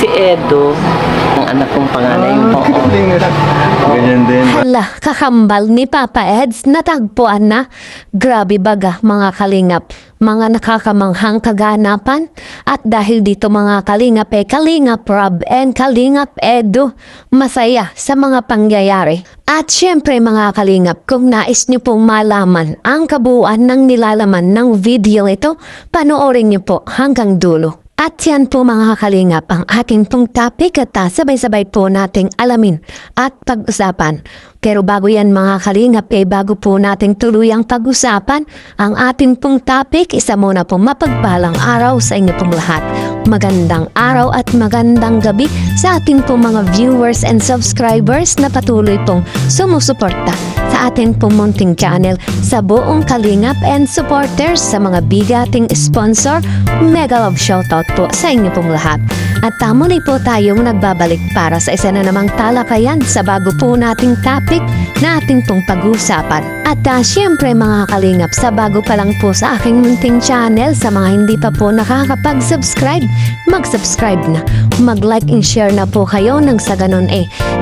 Si Edo, ang anak kong panganay. Oo. Ganyan din. Hala, kakambal ni Papa Eds, natagpuan na. Grabe baga mga kalingap, mga nakakamanghang kaganapan. At dahil dito mga kalingap Kalingap Rob and Kalingap Edo, masaya sa mga pangyayari. At syempre mga kalingap, kung nais nyo pong malaman ang kabuuan ng nilalaman ng video ito, panoorin nyo po hanggang dulo. At yan po mga kalingap ang ating pong topic at sabay-sabay po nating alamin at pag-usapan. Pero bago yan mga kalingap, bago po nating tuluyang pag-usapan ang ating pong topic, isa muna pong mapagpalang araw sa inyo pong lahat. Magandang araw at magandang gabi sa ating pong mga viewers and subscribers na patuloy pong sumusuporta sa ating pong munting channel, sa buong kalingap and supporters, sa mga bigating sponsor. Mega love shoutout po sa inyo pong lahat. At muli po tayong nagbabalik para sa isa na namang talakayan sa bago po nating topic na ating pong pag-uusapan. At syempre mga kalingap, sa bago pa lang po sa aking munting channel, sa mga hindi pa po nakakapag-subscribe, mag-subscribe na, mag-like and share na po kayo nang sa ganun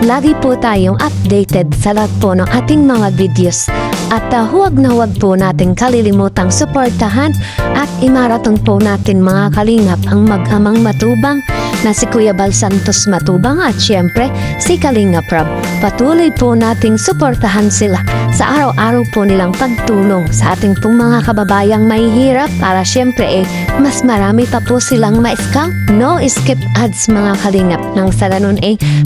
lagi po tayong updated sa lahat po ng ating mga videos. At huwag na huwag po natin kalilimutang suportahan at imaraton po natin mga kalingap ang mag-amang matubang na si Kuya Bal Santos Matubang at syempre si Kalingap Rob. Patuloy po nating suportahan sila sa araw-araw po nilang pagtulong sa ating pong mga kababayang mahihirap para syempre mas marami pa po silang ma-scout. No skip ads mga kalingap, nang sa ganun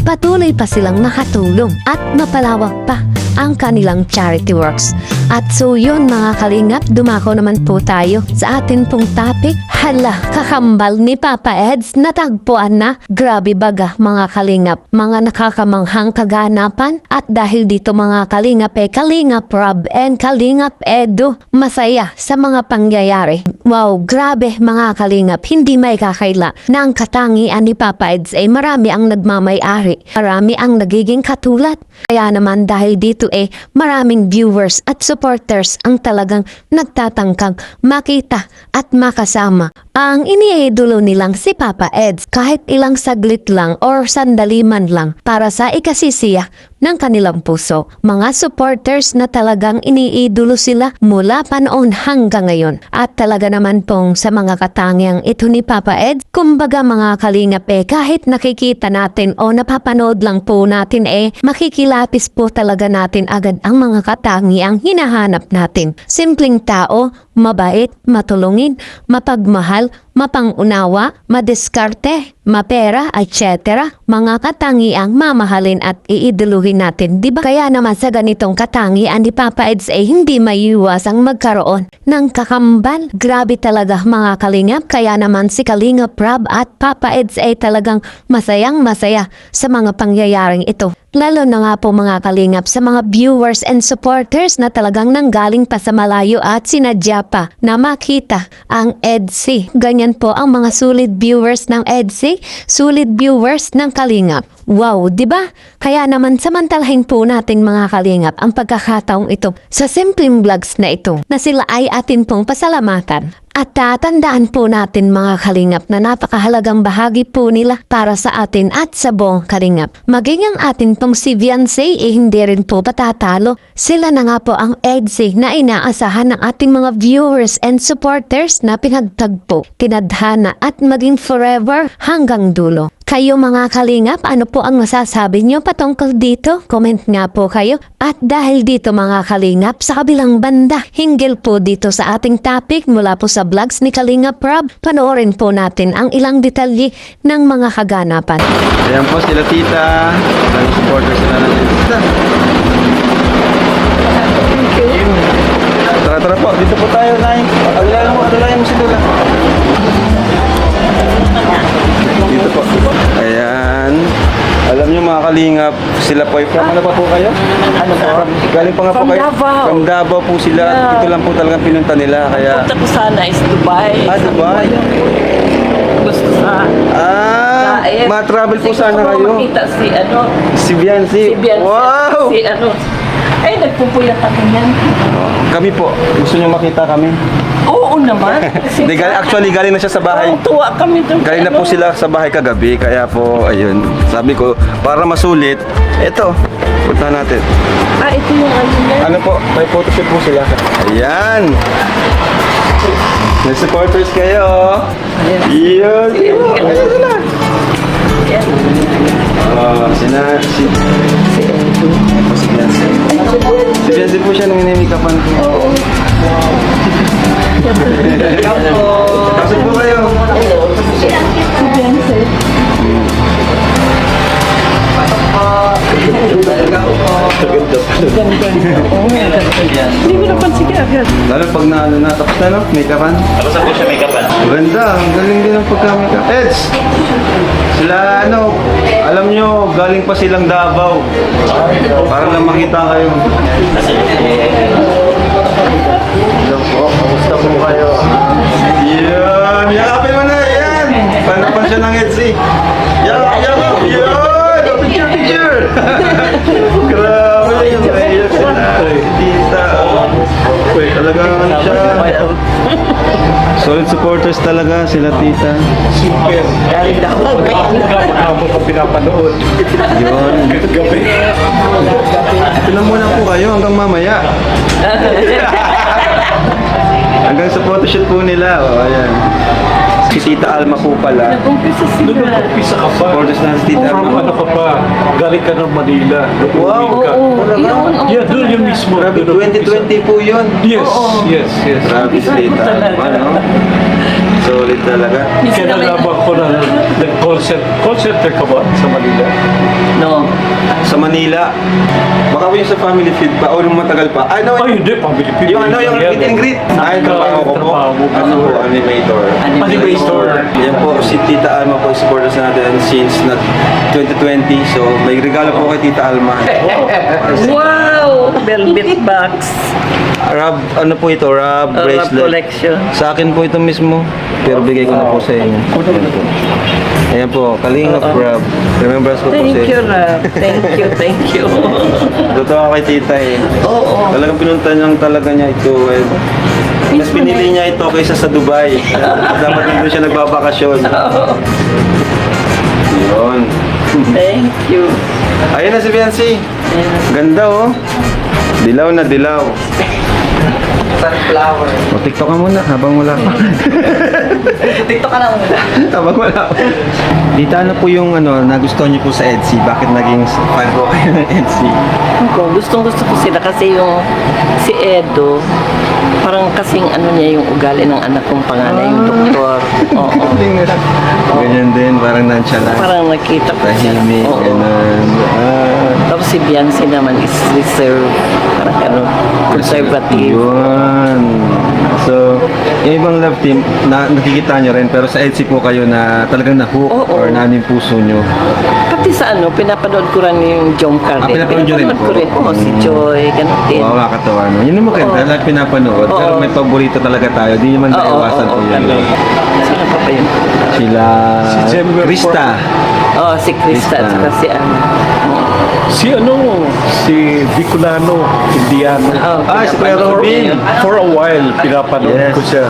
patuloy pa silang nakatulong at mapalawak pa ang kanilang charity works. At so yun mga kalingap, dumako naman po tayo sa atin pong topic. Hala, kakambal ni Papa Eds, natagpuan na. Grabe baga mga kalingap, mga nakakamanghang kaganapan. At dahil dito mga kalingap Kalingap Rob and Kalingap Edo, masaya sa mga pangyayari. Wow, grabe mga kalingap, hindi may kakaila na ang katangian ni Papa Eds marami ang nagmamay-ari, marami ang nagiging katulad. Kaya naman dahil dito maraming viewers at supporters ang talagang nagtatangkang makita at makasama ang iniidolo nilang si Papa Eds kahit ilang saglit lang or sandali man lang para sa ikasisiya ng kanilang puso. Mga supporters na talagang iniidolo sila mula pa noon hanggang ngayon. At talaga naman pong sa mga katangiang ito ni Papa Eds, kumbaga mga kalingap kahit nakikita natin o napapanood lang po natin makikilapis po talaga natin agad ang mga katangiang hinahanap natin. Simpleng tao, mabait, matulungin, mapagmahal, mapangunawa, madiskarte, mapera, etc. Mga katangiang mamahalin at iiduluhin natin, di ba? Kaya naman sa ganitong katangian ni Papa Eds hindi maiiwasang magkaroon ng kakambal. Grabe talaga mga kalingap, kaya naman si Kalingap Rob at Papa Eds talagang masayang masaya sa mga pangyayaring ito. Lalo na nga po mga kalingap sa mga viewers and supporters na talagang nanggaling pa sa malayo at sinadya pa na makita ang EDC. Ganyan po ang mga sulit viewers ng EDC, sulit viewers ng Kalingap. Wow, di ba? Kaya naman samantalahin po natin mga kalingap ang pagkakataong ito sa simpleng vlogs na ito na sila ay atin pong pasalamatan. At tatandaan po natin mga kalingap na napakahalagang bahagi po nila para sa atin at sa buong kalingap. Maging ang atin pong si Viancy hindi rin po patatalo. Sila na nga po ang EDC na inaasahan ng ating mga viewers and supporters na pinagtagpo, kinadhana at maging forever hanggang dulo. Kayo mga kalingap, ano po ang masasabi nyo patungkol dito? Comment nga po kayo. At dahil dito mga kalingap, sa kabilang banda, hinggil po dito sa ating topic mula po sa vlogs ni Kalingap Rob, panoorin po natin ang ilang detalye ng mga kaganapan. Ayan po sila tita. Mga supporters sila natin. Tita. Tara po, dito po tayo, Nay. Alalayan mo si Dula. Dito po. Ayan. Alam niyo mga kalingap, sila po ay from ano pa po kayo? Ano po? Galing pa nga po From kayo? Davao. From Davao po sila. Yeah. Ito lang po talagang pinunta nila. Kaya... Punta ko sana is Dubai. Dubai. Gusto sa... Ma-travel po Kasi sana gusto ko kayo. makita si Si Biancy. Si Biancy. Wow! Si Ay, nagpupuyat ako yan. Kami po, gusto niyo makita kami? Oo naman. Hindi, actually, galing na siya sa bahay. Tuwa kami doon. Galing na po sila sa bahay kagabi, kaya po, ayun, sabi ko, para masulit, eto, punta natin. Ah, ito yung ano niya. Ano po, may photoshoot po sila. Ayan! May supporters kayo. Yun! Ayan sila. Si Biancy. Si Biancy po siya nang inimikapan ko. Oo. Pasok po kayo. Hindi mo napansin ka agad. Lalo pag naano na, tapos na no? Make-upan? Tapos ako siya make-up Maganda, ang galing din ang pagka-makeup. Eds! Sila ano, alam nyo, galing pa silang Davao. Para lang makita kayo. Hello po, kamusta po kayo? Yan! Yakapin mo na, yan! Panapan siya ng Edsy. Yakap! Yan! Picture, picture! Grabe! Naiyak sila. Tita. Talaga ano siya. Solid supporters talaga sila tita. Super. Galing daw. Ako ka pinapanood. Yun. Gabi. Ito lang muna po kayo hanggang mamaya. Hanggang sa photoshoot po nila. O, ayan. Si Tita Alma po pala. Umpisa Nung sila. nag-umpisa ka pa. Supporters na si Tita From Alma. ano ka pa? Galing ka ng Manila. Wow. Ka. Yun, Yeah, doon yung mismo. Grabe, Doon nag-umpisa. 2020 po yun. Yes, yes, yes. Grabe si Tita Alma, no? Solid talaga. Kaya nalaman ko na nag-call center ka ba sa Manila? No. Sa Manila. Baka po yung sa family feud pa o yung matagal pa. Ay, no. Ay, hindi. Pamilipin. Yung ano, yung meet and greet. Ay, trabaho ko po. Trabaho mo. Ano po, animator. Animator. Yan po, si Tita Alma po, supporters natin since 2020. So, may regalo po kay Tita Alma. Wow! Velvet box. Rab, ano po ito? Rab bracelet. Collection. Sa akin po ito mismo. Pero bigay ko na po sa inyo. Ayan po, Kalingap Rab. Remembrance ko po sa Thank you, inyo. Rab. Thank you, thank you. Totoo kay Tita eh. Oo. Talagang pinunta niyang talaga niya ito. Eh. Mas pinili niya ito kaysa sa Dubai. Dapat dito siya nagbabakasyon. Yun. Thank you. Ayun na si Biancy. Ganda oh. Dilaw na dilaw. Sunflower. O, TikTok ka muna habang wala pa. TikTok ka lang muna. habang wala pa. Dita, ano po yung nagustuhan niyo po sa Etsy? Bakit naging fan po kayo ng Etsy? Gustong gusto ko sila kasi yung si Edo, parang kasing ano niya yung ugali ng anak kong panganay, yung doktor. Oo. Ganyan din, parang nonchalant. Parang nakita ko siya. Tahimik, Oo. ganun. Tapos si Biancy naman is reserved. Parang ano, conservative. Yun. So, yung ibang love team, nakikita nyo rin, pero sa Etsy po kayo na talagang na-hook Oo. or nanin puso nyo. Pati sa ano, pinapanood ko rin yung Jom Carden. Pinapanood nyo rin po? ko rin. Oo, si Joy, ganun din. Wow, nakakatawa no. Yun ang maganda, Oo. lahat pinapanood. Pero Oo. may paborito talaga tayo. Di naman naiwasan po yun. ganun. Sino pa ba yun? Sila Si Jem Krista. Oo, si Krista at saka si ano. Si Bicolano, Indiano. Oo, Ah, si Kuya pinapanood ko Robin. yun. For a while, pinapanood Yes. ko siya.